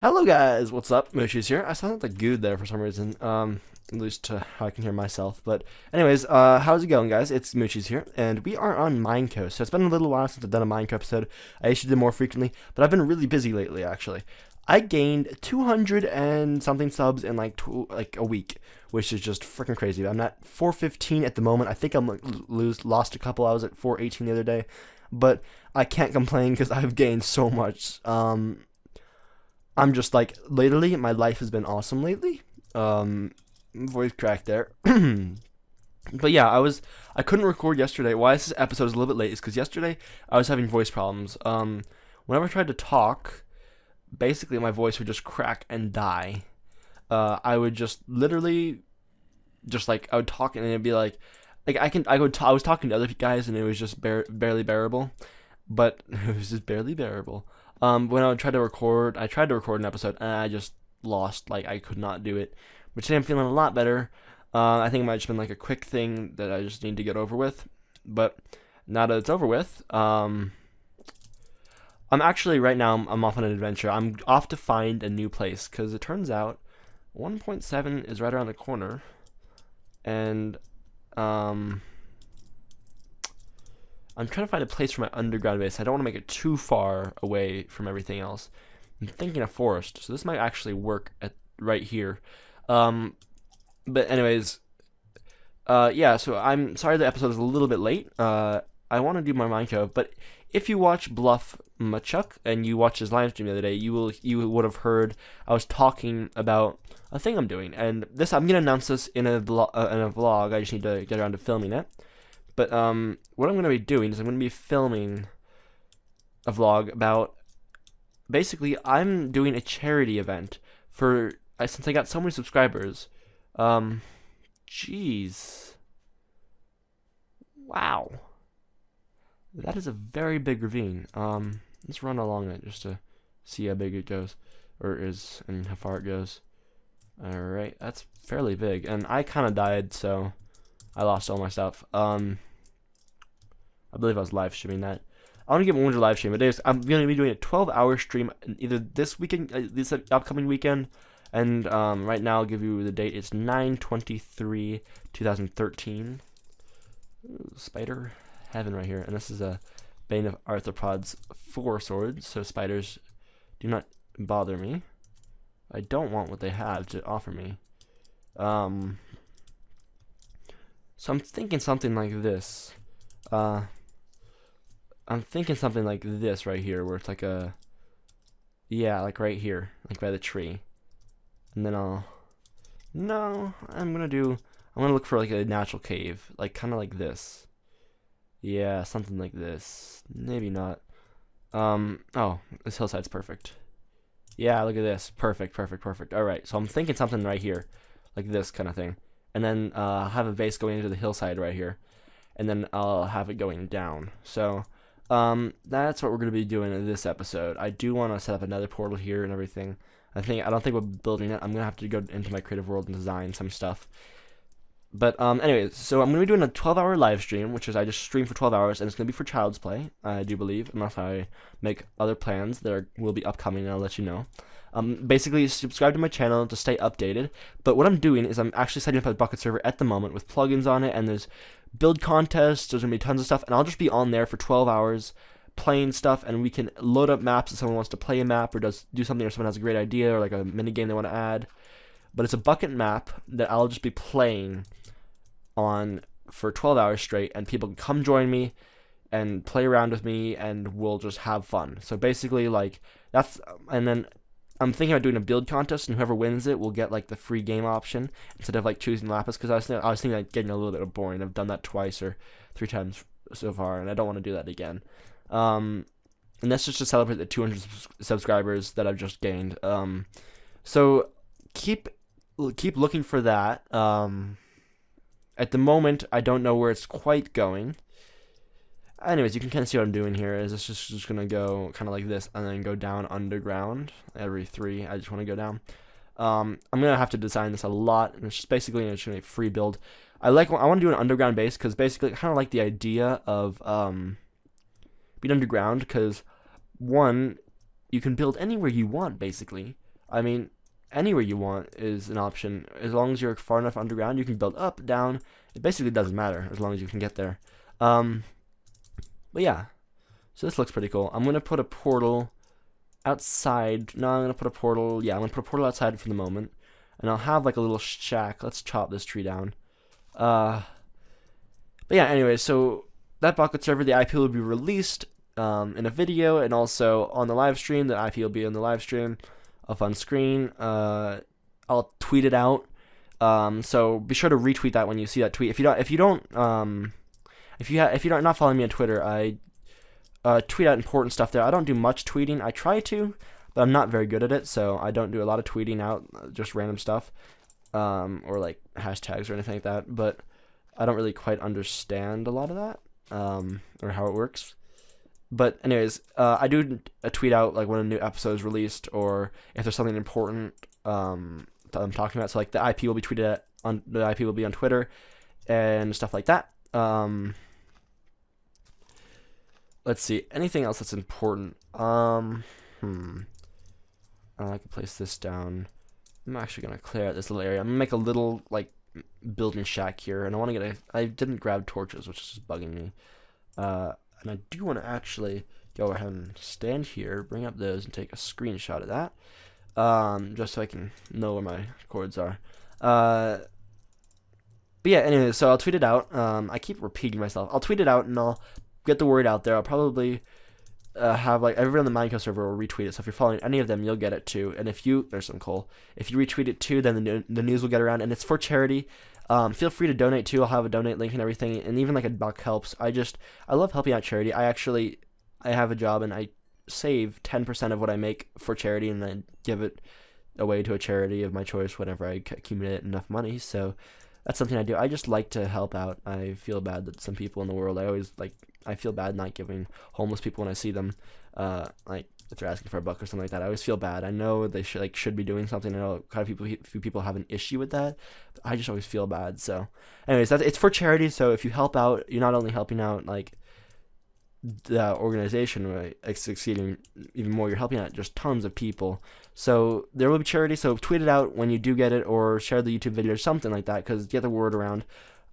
Hello guys, what's up? Mochi's here. I sounded like good there for some reason, at least how I can hear myself. But anyways, how's it going guys? It's Mochi's here, and we are on MineCO. So it's been a little while since I've done a MineCO episode. I used to do more frequently, but I've been really busy lately actually. I gained 200 and something subs in like a week, which is just freaking crazy. I'm at 415 at the moment. I think I'm like, lost a couple. I was at 418 the other day, but I can't complain because I've gained so much. I'm just like, literally, my life has been awesome lately. Voice crack there. But yeah, I couldn't record yesterday. Why this episode is a little bit late is because yesterday I was having voice problems. Whenever I tried to talk, basically my voice would just crack and die. I would just literally, just like, I would talk and it'd be like I was talking to other guys and it was just barely bearable. But it was just barely bearable. When I tried to record an episode and I just lost. Like I could not do it. But today I'm feeling a lot better. I think it might have just been like a quick thing that I just need to get over with. But now that it's over with, I'm actually right now I'm off on an adventure. I'm off to find a new place because it turns out 1.7 is right around the corner, and I'm trying to find a place for my underground base. I don't want to make it too far away from everything else. I'm thinking a forest, so this might actually work at right here. But anyways, yeah. So I'm sorry the episode is a little bit late. I want to do my MineCO, but if you watch Bluff Machuk and you watched his live stream the other day, you would have heard I was talking about a thing I'm doing, and this I'm gonna announce this in a vlog. I just need to get around to filming it. But what I'm going to be doing is I'm going to be filming a vlog about, basically, I'm doing a charity event for, since I got so many subscribers. Jeez. Wow. That is a very big ravine. Let's run along it just to see how big it goes, or is, and how far it goes. Alright, that's fairly big, and I kind of died, so I lost all my stuff. I believe I was live streaming that. I want to give one to live stream, but I'm going to be doing a 12-hour stream either this weekend, this upcoming weekend, and right now I'll give you the date. It's 9/23/2013. Spider heaven right here, and this is a Bane of Arthropods 4 swords, so spiders do not bother me. I don't want what they have to offer me. So I'm thinking something like this. I'm thinking something like this right here, where it's like a, yeah, like right here, like by the tree. And then I'm gonna look for like a natural cave, like kind of like this. Yeah, something like this. Maybe not. Oh, this hillside's perfect. Yeah, look at this. Perfect, perfect, perfect. Alright, so I'm thinking something right here, like this kind of thing. And then have a base going into the hillside right here. And then I'll have it going down. So that's what we're going to be doing in this episode. I do want to set up another portal here and everything. I don't think we're building it. I'm going to have to go into my creative world and design some stuff. But anyways, so I'm going to be doing a 12-hour live stream, which is I just stream for 12 hours, and it's going to be for Child's Play, I do believe, unless I make other plans that will be upcoming, and I'll let you know. Basically, subscribe to my channel to stay updated. But what I'm doing is I'm actually setting up a bucket server at the moment with plugins on it, and there's build contests, there's going to be tons of stuff, and I'll just be on there for 12 hours playing stuff, and we can load up maps if someone wants to play a map or do something, or someone has a great idea or like a mini game they want to add. But it's a bucket map that I'll just be playing on for 12 hours straight, and people can come join me and play around with me, and we'll just have fun. So basically, like, that's, and then I'm thinking about doing a build contest, and whoever wins it will get like the free game option instead of like choosing Lapis, because I was thinking like getting a little bit boring. I've done that twice or 3 times so far, and I don't want to do that again. And that's just to celebrate the 200 subscribers that I've just gained. So keep looking for that. At the moment, I don't know where it's quite going. Anyways, you can kind of see what I'm doing here. Is this just going to go kind of like this and then go down underground every 3. I just want to go down. I'm going to have to design this a lot, and it's just basically going to be a free build. I want to do an underground base because basically I kind of like the idea of being underground because, one, you can build anywhere you want basically. I mean, anywhere you want is an option. As long as you're far enough underground, you can build up, down. It basically doesn't matter as long as you can get there. But yeah, so this looks pretty cool. I'm gonna put a portal outside. No, I'm gonna put a portal. Yeah, I'm gonna put a portal outside for the moment, and I'll have like a little shack. Let's chop this tree down. But yeah, anyway, so that bucket server, the IP will be released in a video, and also on the live stream. The IP will be in the live stream, up on screen. I'll tweet it out. So be sure to retweet that when you see that tweet. If you're not following me on Twitter, I tweet out important stuff there. I don't do much tweeting. I try to, but I'm not very good at it, so I don't do a lot of tweeting out, just random stuff, or like hashtags or anything like that. But I don't really quite understand a lot of that, or how it works. But anyways, I do a tweet out like when a new episode is released, or if there's something important that I'm talking about. So like the IP will be tweeted on the IP will be on Twitter and stuff like that. Let's see, anything else that's important. I can place this down. I'm actually gonna clear out this little area. I'm gonna make a little like building shack here, and I want to get I didn't grab torches, which is just bugging me. And I do want to actually go ahead and stand here, bring up those, and take a screenshot of that, just so I can know where my cords are. But yeah, anyway, so I'll tweet it out. I keep repeating myself. I'll tweet it out, and I'll get the word out there. I'll probably have like everyone on the MineCO server will retweet it. So if you're following any of them, you'll get it too. And if you there's some coal. If you retweet it too, then the news will get around, and it's for charity. Feel free to donate too. I'll have a donate link and everything, and even like $1 helps. I love helping out charity. I have a job, and I save 10% of what I make for charity, and then give it away to a charity of my choice whenever I accumulate enough money. So that's something I do. I just like to help out. I feel bad that some people in the world, I feel bad not giving homeless people when I see them, like if they're asking for $1 or something like that. I always feel bad. I know they should be doing something. I know quite a few people have an issue with that, but I just always feel bad. So anyways, it's for charity. So if you help out, you're not only helping out like the organization, right, succeeding even more, you're helping out just tons of people. So there will be charity. So tweet it out when you do get it, or share the YouTube video or something like that, because get the word around.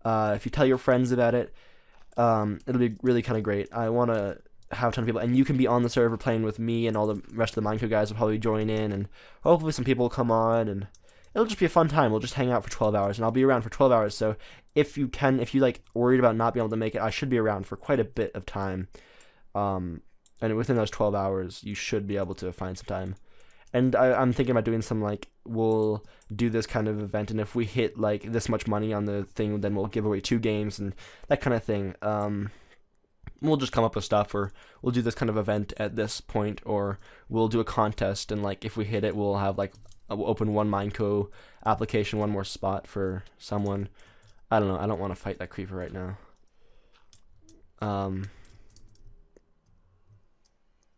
If you tell your friends about it, it'll be really kind of great. I want to have a ton of people, and you can be on the server playing with me, and all the rest of the MineCO guys will probably join in, and hopefully some people will come on, and it'll just be a fun time. We'll just hang out for 12 hours, and I'll be around for 12 hours. So if you like worried about not being able to make it, I should be around for quite a bit of time. And within those 12 hours, you should be able to find some time. And I'm thinking about doing some, like, we'll do this kind of event, and if we hit, like, this much money on the thing, then we'll give away 2 games, and that kind of thing. We'll just come up with stuff, or we'll do this kind of event at this point, or we'll do a contest, and, like, if we hit it, we'll have, like, we'll open one MineCO application, one more spot for someone. I don't know. I don't want to fight that creeper right now.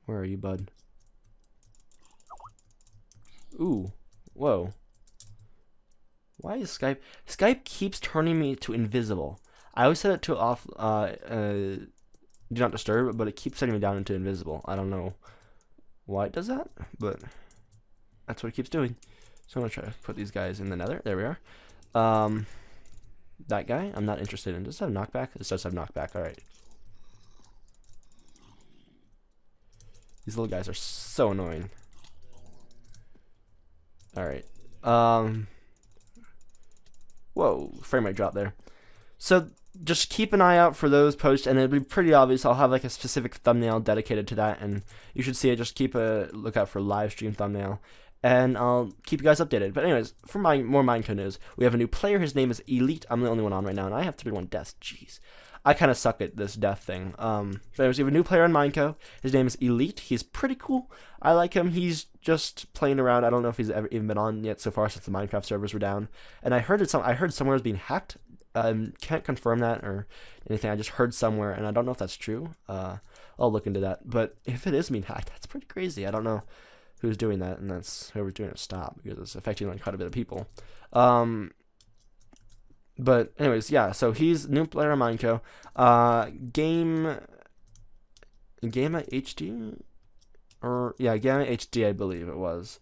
Where are you, bud? Ooh. Whoa. Why is Skype keeps turning me to invisible. I always set it to off, do not disturb, but it keeps setting me down into invisible. I don't know why it does that, but that's what it keeps doing. So I'm gonna try to put these guys in the nether. There we are. That guy, I'm not interested in. Does it have knockback? This does have knockback. All right. These little guys are so annoying. All right. Whoa, frame rate drop there. So just keep an eye out for those posts, and it'll be pretty obvious. I'll have like a specific thumbnail dedicated to that, and you should see it. Just keep a lookout for live stream thumbnail, and I'll keep you guys updated. But anyways, for more MineCO news, we have a new player. His name is Elite. I'm the only one on right now, and I have 31 deaths. Jeez. I kind of suck at this death thing. But anyways, we have a new player on MineCO. His name is Elite. He's pretty cool. I like him. He's just playing around. I don't know if he's ever even been on yet so far since the Minecraft servers were down. And I heard somewhere was being hacked. Can't confirm that or anything. I just heard somewhere, and I don't know if that's true. I'll look into that. But if it is being hacked, that's pretty crazy. I don't know who's doing that, and that's whoever's doing it. Stop, because it's affecting like quite a bit of people. But anyways, yeah, so he's new player on MineCO. Gamma HD? Or, yeah, Gamma HD, I believe it was.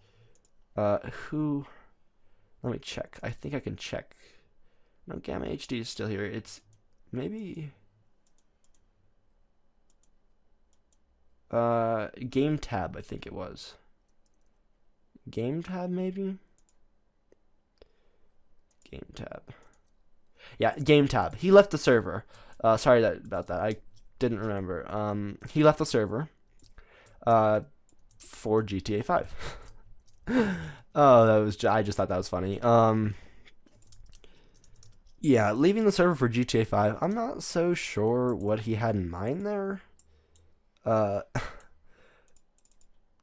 Who? Let me check. I think I can check. No, Gamma HD is still here. It's maybe Game Tab, I think it was. Game Tab, maybe? Game Tab. Yeah, Game Tab. He left the server. Sorry about that. I didn't remember. He left the server for GTA 5. Oh, I just thought that was funny. Yeah, leaving the server for GTA 5. I'm not so sure what he had in mind there.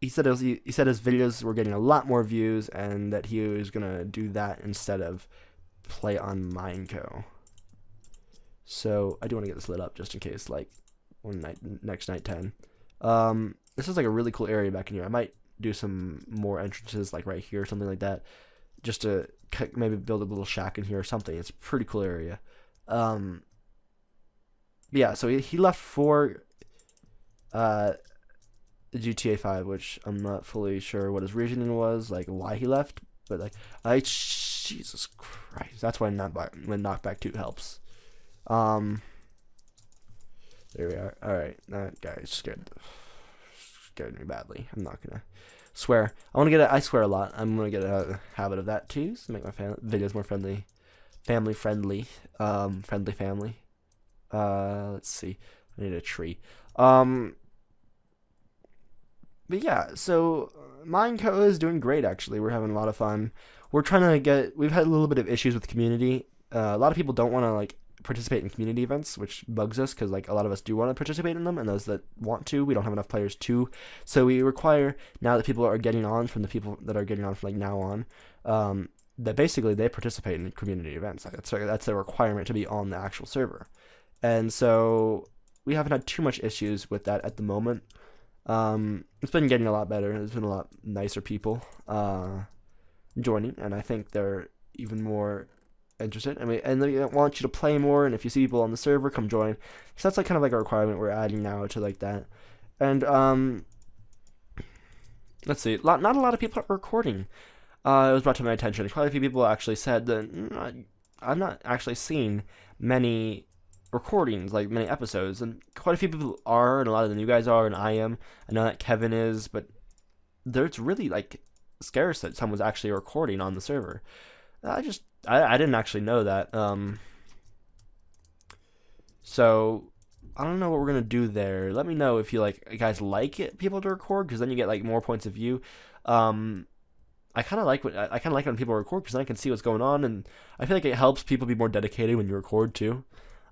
He said he said his videos were getting a lot more views and that he was gonna do that instead of play on MineCO. So I do want to get this lit up just in case, like next night 10. This is like a really cool area back in here. I might do some more entrances like right here or something like that, just to maybe build a little shack in here or something. It's a pretty cool area. Yeah, so he left for GTA 5, which I'm not fully sure what his reasoning was, like why he left, but like Jesus Christ, that's why Knockback 2 helps. There we are. All right, that guy scared me badly. I'm not gonna swear. I swear a lot. I'm gonna get a habit of that too, so make my videos more family friendly. Family. Let's see. I need a tree. But yeah, so MineCO is doing great, actually. We're having a lot of fun. We've had a little bit of issues with the community. A lot of people don't want to, like, participate in community events, which bugs us, because, like, a lot of us do want to participate in them, and those that want to, we don't have enough players to. So we require, now that people are getting on, from the people that are getting on from, like, now on, that basically they participate in community events. That's a requirement to be on the actual server. And so we haven't had too much issues with that at the moment. It's been getting a lot better. There's been a lot nicer people joining, and I think they're even more interested. I mean, and they want you to play more, and if you see people on the server, come join. So that's like kind of like a requirement we're adding now to like that. And let's see, not a lot of people are recording. It was brought to my attention. Quite a few people actually said that I'm not actually seeing many recordings, like many episodes, and quite a few people are, and a lot of the new guys are, and I am. I know that Kevin is, but it's really like scarce that someone's actually recording on the server. I didn't actually know that. So I don't know what we're gonna do there. Let me know if you guys like it, people to record, because then you get like more points of view. I kind of like when people record, because then I can see what's going on, and I feel like it helps people be more dedicated when you record too.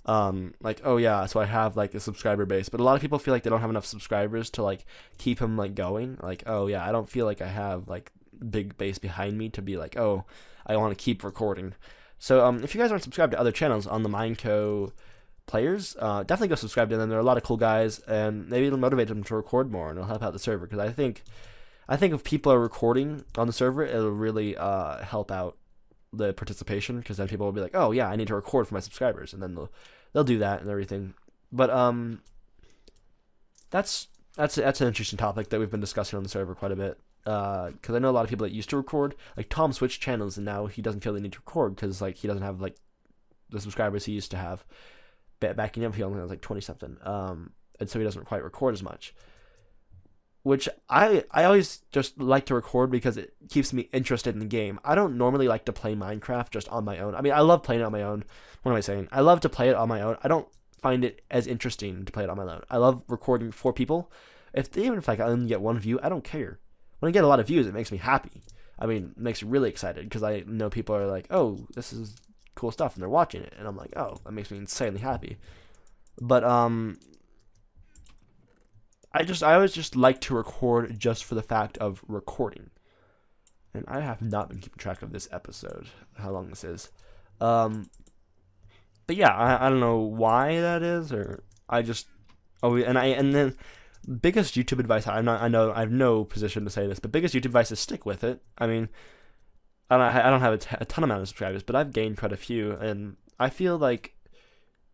Like, oh yeah, so I have like a subscriber base, but a lot of people feel like they don't have enough subscribers to like keep them like going. Like, oh yeah, I don't feel like I have like big base behind me to be like, oh, I want to keep recording. So if you guys aren't subscribed to other channels on the MineCO Players, definitely go subscribe to them. They're a lot of cool guys, and maybe it'll motivate them to record more, and it'll help out the server, because I think if people are recording on the server, it'll really help out the participation, because then people will be like, oh yeah, I need to record for my subscribers, and then they'll do that and everything. But that's an interesting topic that we've been discussing on the server quite a bit, because I know a lot of people that used to record, like Tom switched channels, and now he doesn't feel the need to record, because like he doesn't have like the subscribers he used to have. Back in him, he only has like 20 something, and so he doesn't quite record as much. Which I always just like to record because it keeps me interested in the game. I don't normally like to play Minecraft just on my own. I mean, I love playing it on my own. What am I saying? I love to play it on my own. I don't find it as interesting to play it on my own. I love recording for people. Even if I only get one view, I don't care. When I get a lot of views, it makes me happy. I mean, it makes me really excited, because I know people are like, oh, this is cool stuff, and they're watching it, and I'm like, oh, that makes me insanely happy. But I always just like to record just for the fact of recording. And I have not been keeping track of this episode, how long this is. But yeah, I don't know why that is, or I just and then biggest YouTube advice, I know I have no position to say this, but biggest YouTube advice is stick with it. I mean, I don't have a ton amount of subscribers, but I've gained quite a few, and I feel like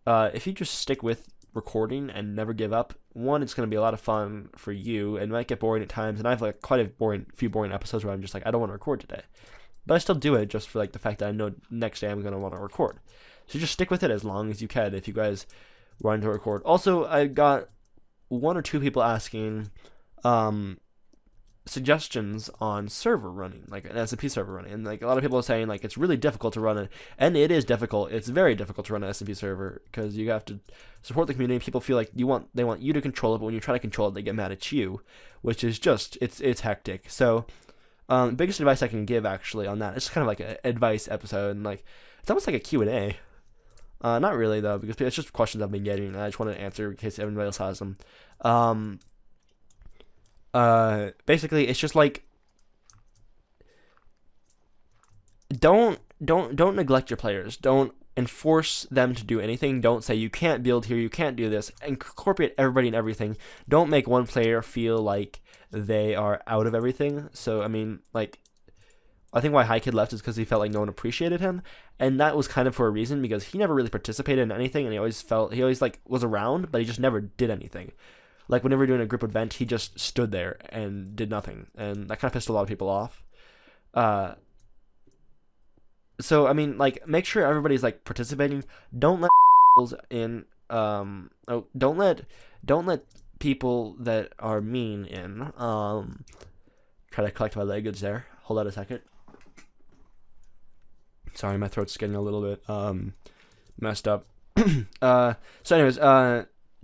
if you just stick with recording and never give up, one, it's going to be a lot of fun for you. It might get boring at times, and I have like quite a few boring episodes where I'm just like, I don't want to record today, but I still do it just for like the fact that I know next day I'm going to want to record. So just stick with it as long as you can if you guys want to record. Also, I got 1 or 2 people asking suggestions on server running, like an SMP server running, and like a lot of people are saying like it's really difficult to run it, and it is difficult. It's very difficult to run an SMP server because you have to support the community. People feel like they want you to control it, but when you try to control it, they get mad at you, which is just it's hectic. So biggest advice I can give actually on that, it's kind of like an advice episode, and like it's almost like a Q&A. Not really though, because it's just questions I've been getting, and I just want to answer in case everybody else has them. Basically, it's just like don't neglect your players. Don't enforce them to do anything. Don't say you can't build here, you can't do this. Incorporate everybody and everything. Don't make one player feel like they are out of everything. So I mean, like, I think why High Kid left is because he felt like no one appreciated him, and that was kind of for a reason, because he never really participated in anything, and he always like was around, but he just never did anything. Like, whenever we were doing a group event, he just stood there and did nothing. And that kind of pissed a lot of people off. So, I mean, like, make sure everybody's, like, participating. Don't let in. Don't let people that are mean in. Try to collect my language there. Hold on a second. Sorry, my throat's getting a little bit, messed up. So anyways,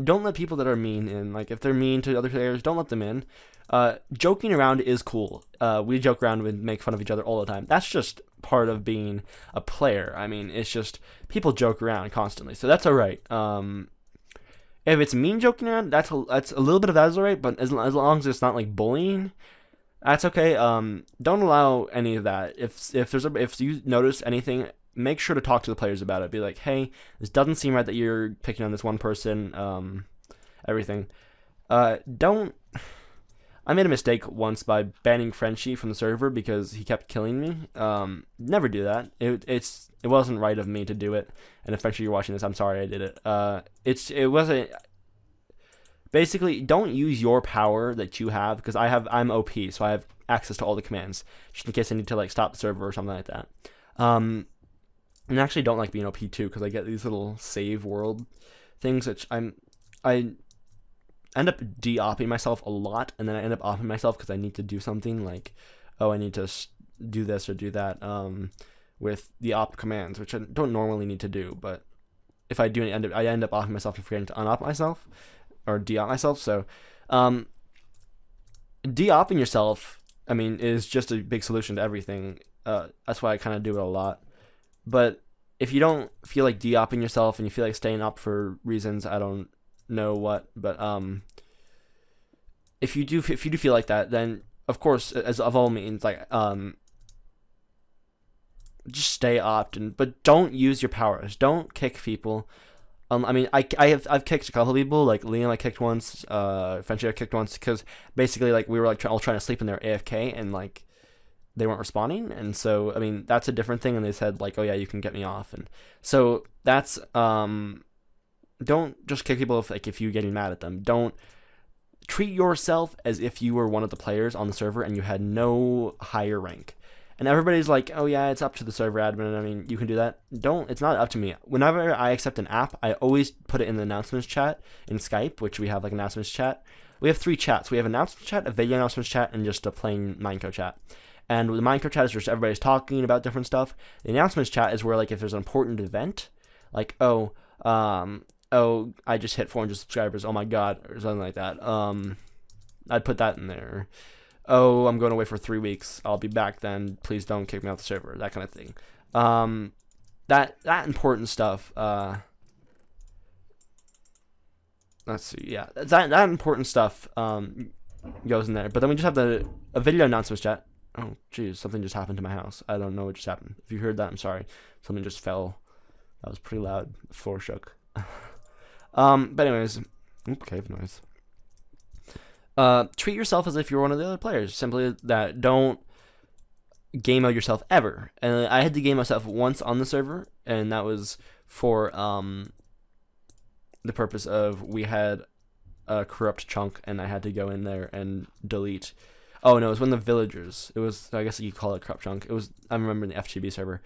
don't let people that are mean in. Like, if they're mean to other players, don't let them in. Joking around is cool. We joke around and make fun of each other all the time. That's just part of being a player. I mean, it's just people joke around constantly, so that's all right. If it's mean joking around, that's a little bit of that is all right. But as long as it's not like bullying, that's okay. Don't allow any of that. If you notice anything, make sure to talk to the players about it. Be like, hey, this doesn't seem right that you're picking on this one person, everything. I made a mistake once by banning Frenchie from the server because he kept killing me. Never do that. It wasn't right of me to do it. And if Frenchie, you're watching this, I'm sorry I did it. It wasn't. Basically, don't use your power that you have, because I'm OP, so I have access to all the commands, just in case I need to like stop the server or something like that. And I actually don't like being OP too, because I get these little save world things, which I end up de-opping myself a lot, and then I end up opping myself because I need to do something like, oh, I need to do this or do that with the op commands, which I don't normally need to do, but if I do, I end up opping myself and forgetting to un-op myself or de-op myself. So de-opping yourself, I mean, is just a big solution to everything. That's why I kind of do it a lot. But if you don't feel like de-opping yourself and you feel like staying up for reasons I don't know what, but if you do feel like that, then of course, as of all means, like just stay opt, but don't use your powers. Don't kick people. I mean, I've kicked a couple of people, like Liam I kicked once, Frenchie I kicked once, because basically like we were like all trying to sleep in their AFK and like they weren't responding, and so I mean that's a different thing, and they said like, oh yeah, you can get me off, and so that's don't just kick people if you're getting mad at them. Don't treat yourself as if you were one of the players on the server and you had no higher rank. And everybody's like, oh yeah, it's up to the server admin. I mean, you can do that. It's not up to me. Whenever I accept an app, I always put it in the announcements chat in Skype, which we have like announcements chat. We have 3 chats. We have announcements chat, a video announcements chat, and just a plain MineCO chat. And the MineCO chat is just everybody's talking about different stuff. The announcements chat is where like if there's an important event, like oh, I just hit 400 subscribers, oh my god, or something like that. I'd put that in there. Oh, I'm going away for 3 weeks. I'll be back then. Please don't kick me off the server. That kind of thing. That important stuff. Let's see. Yeah, that important stuff goes in there. But then we just have a video announcements chat. Oh, geez, something just happened to my house. I don't know what just happened. If you heard that, I'm sorry. Something just fell. That was pretty loud. The floor shook. But anyways, cave noise. Treat yourself as if you're one of the other players. Simply that. Don't game mode yourself ever. And I had to game myself once on the server, and that was for the purpose of we had a corrupt chunk, and I had to go in there and delete. Oh no, it was when the villagers. It was, I guess you call it a corrupt chunk. It was, I remember in the FTB server.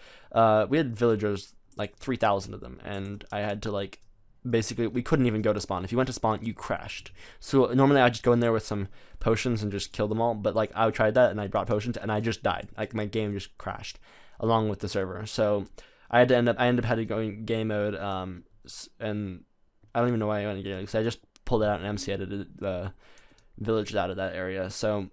We had villagers, like 3,000 of them, and I had to like, basically we couldn't even go to spawn. If you went to spawn, you crashed. So normally I'd just go in there with some potions and just kill them all, but like I tried that and I brought potions and I just died. Like my game just crashed along with the server. So I ended up having to go in game mode, and I don't even know why I went in game mode, because I just pulled it out and MC edited the villagers out of that area. So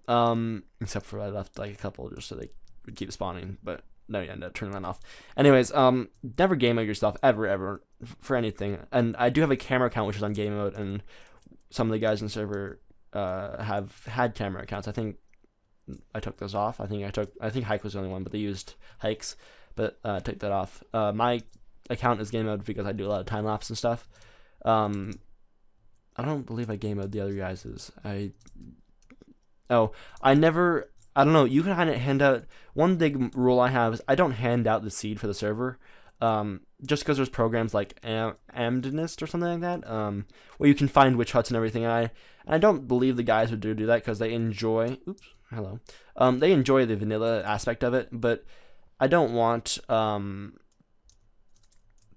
except for I left like a couple just so they would keep spawning, but no, you end up turning that off. Anyways, never game mode yourself ever for anything. And I do have a camera account which is on game mode, and some of the guys in the server have had camera accounts. I think I took those off. I think Hike was the only one, but they used Hikes, but took that off. My account is game mode because I do a lot of time lapse and stuff. I don't believe I game mode the other guys's. I don't know. You can kind of hand out. One big rule I have is I don't hand out the seed for the server, just because there's programs like Amdinist or something like that, where you can find witch huts and everything. And I don't believe the guys would do that because they enjoy. Oops, hello. They enjoy the vanilla aspect of it, but I don't want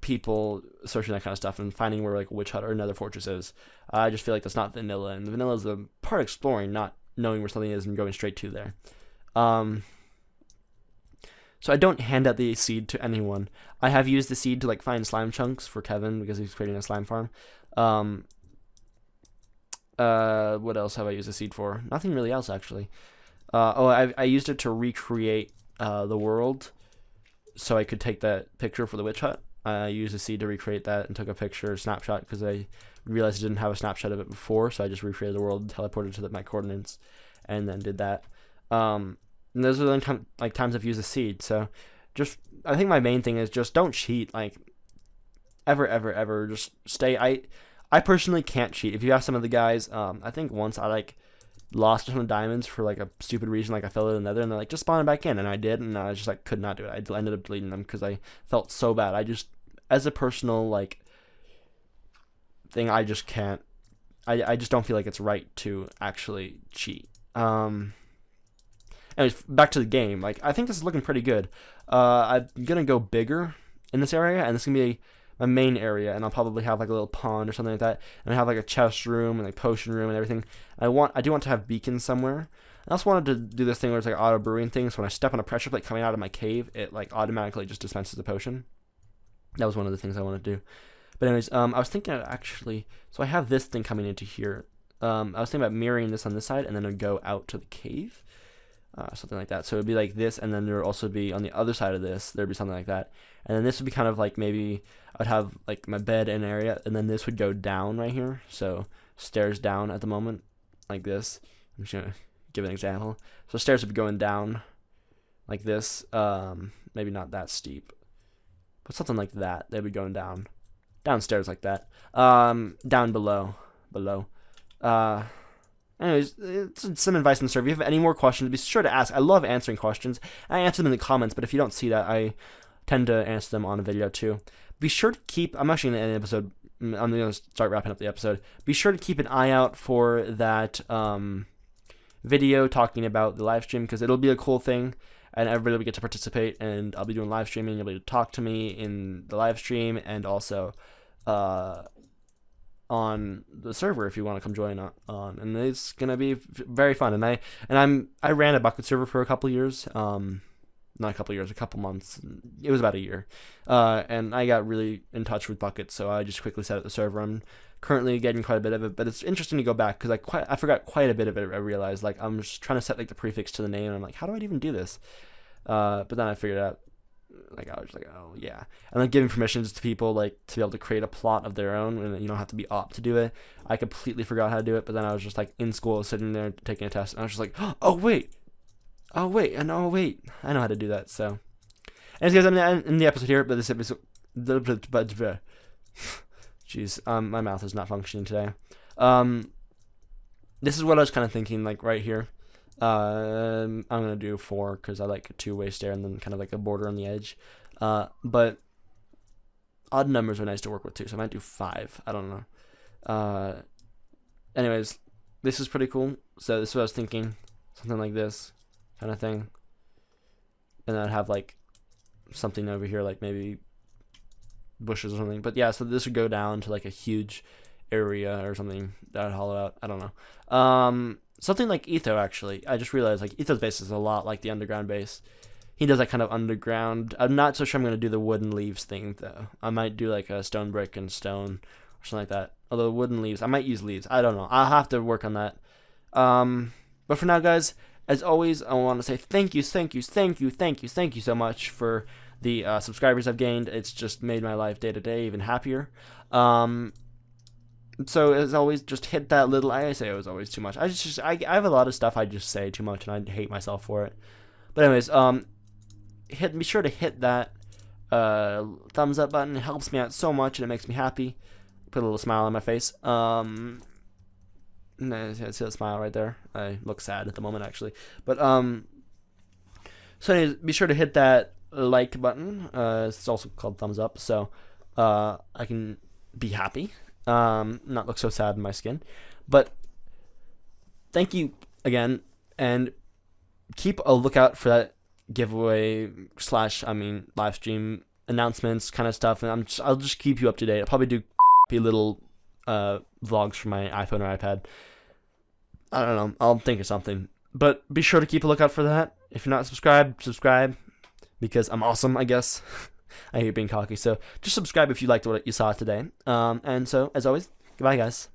people searching that kind of stuff and finding where like a witch hut or another fortress is. I just feel like that's not vanilla, and the vanilla is the part of exploring, not knowing where something is and going straight to there. So I don't hand out the seed to anyone. I have used the seed to like find slime chunks for Kevin because he's creating a slime farm. What else have I used the seed for? Nothing really else actually. I used it to recreate the world, so I could take that picture for the witch hut. I used the seed to recreate that and took a picture snapshot because I realized I didn't have a snapshot of it before, so I just recreated the world, teleported to my coordinates, and then did that. And those are the only times I've used a seed. So just, I think my main thing is just don't cheat. Like ever. Just stay. I personally can't cheat. If you ask some of the guys, I think once I like lost some diamonds for like a stupid reason, like I fell in the nether, and they're like, just spawn back in, and I did, and I just like could not do it. I ended up deleting them because I felt so bad. I just, as a personal like thing, I just can't. I just don't feel like it's right to actually cheat. Anyways, back to the game. Like, I think this is looking pretty good. I'm gonna go bigger in this area, and this is gonna be my main area, and I'll probably have like a little pond or something like that, and I have like a chest room and like potion room and everything. I do want to have beacons somewhere. I also wanted to do this thing where it's like auto brewing thing, so when I step on a pressure plate coming out of my cave, it like automatically just dispenses the potion. That was one of the things I wanted to do. But anyways, I was thinking of actually, so I have this thing coming into here. I was thinking about mirroring this on this side, and then it'd go out to the cave. Something like that. So it'd be like this, and then there would also be on the other side of this, there'd be something like that. And then this would be kind of like, maybe I'd have like my bed in area, and then this would go down right here. So stairs down at the moment, like this. I'm just gonna give an example. So stairs would be going down like this. Maybe not that steep, but something like that. They'd be going downstairs like that. Down below. Anyways, it's some advice on the server. If you have any more questions, be sure to ask. I love answering questions. I answer them in the comments, but if you don't see that, I tend to answer them on a video too. Be sure to keep, I'm actually going to end the episode, I'm going to start wrapping up the episode. Be sure to keep an eye out for that video talking about the live stream, because it'll be a cool thing, and everybody will get to participate, and I'll be doing live streaming. You'll be able to talk to me in the live stream, and also on the server if you want to come join on, and it's gonna be very fun. And I ran a bucket server for a couple years, not a couple years, a couple months. It was about a year, and I got really in touch with buckets, so I just quickly set up the server. I'm currently getting quite a bit of it, but it's interesting to go back because I forgot quite a bit of it. I realized like I'm just trying to set like the prefix to the name, and I'm like, how do I even do this? But then I figured out. Like, I was like, oh yeah, and then giving permissions to people, like, to be able to create a plot of their own, and you don't have to be op to do it. I completely forgot how to do it, but then I was just like in school, sitting there taking a test, and I was just like, oh wait, I know how to do that. So, anyways, guys, I'm gonna end the episode here, but this episode, jeez, my mouth is not functioning today. This is what I was kind of thinking, like right here. I'm gonna do 4 because I like a two-way stare and then kind of like a border on the edge. But odd numbers are nice to work with too, so I might do 5. I don't know. anyways, this is pretty cool. So this is what I was thinking, something like this kind of thing, and then I'd have like something over here, like maybe bushes or something. But yeah, so this would go down to like a huge area or something that I'd hollow out. I don't know. Something like Etho, actually. I just realized like Etho's base is a lot like the underground base. He does that kind of underground. I'm not so sure I'm gonna do the wooden leaves thing though. I might do like a stone brick and stone or something like that. Although wooden leaves, I might use leaves. I don't know. I'll have to work on that. But for now, guys, as always, I want to say thank you so much for the subscribers I've gained. It's just made my life day to day even happier. So as always, just hit that little. I say it was always too much. I have a lot of stuff I just say too much, and I hate myself for it. But anyways, be sure to hit that thumbs up button. It helps me out so much, and it makes me happy. Put a little smile on my face. See that smile right there? I look sad at the moment, actually. But so anyways, be sure to hit that like button. It's also called thumbs up, so I can be happy, not look so sad in my skin. But thank you again, and keep a lookout for that giveaway / live stream announcements kind of stuff, and I'll just keep you up to date. I'll probably do little vlogs from my iPhone or iPad. I don't know. I'll think of something. But be sure to keep a lookout for that. If you're not subscribed, subscribe, because I'm awesome, I guess. I hate being cocky. So just subscribe if you liked what you saw today. And so, as always, goodbye, guys.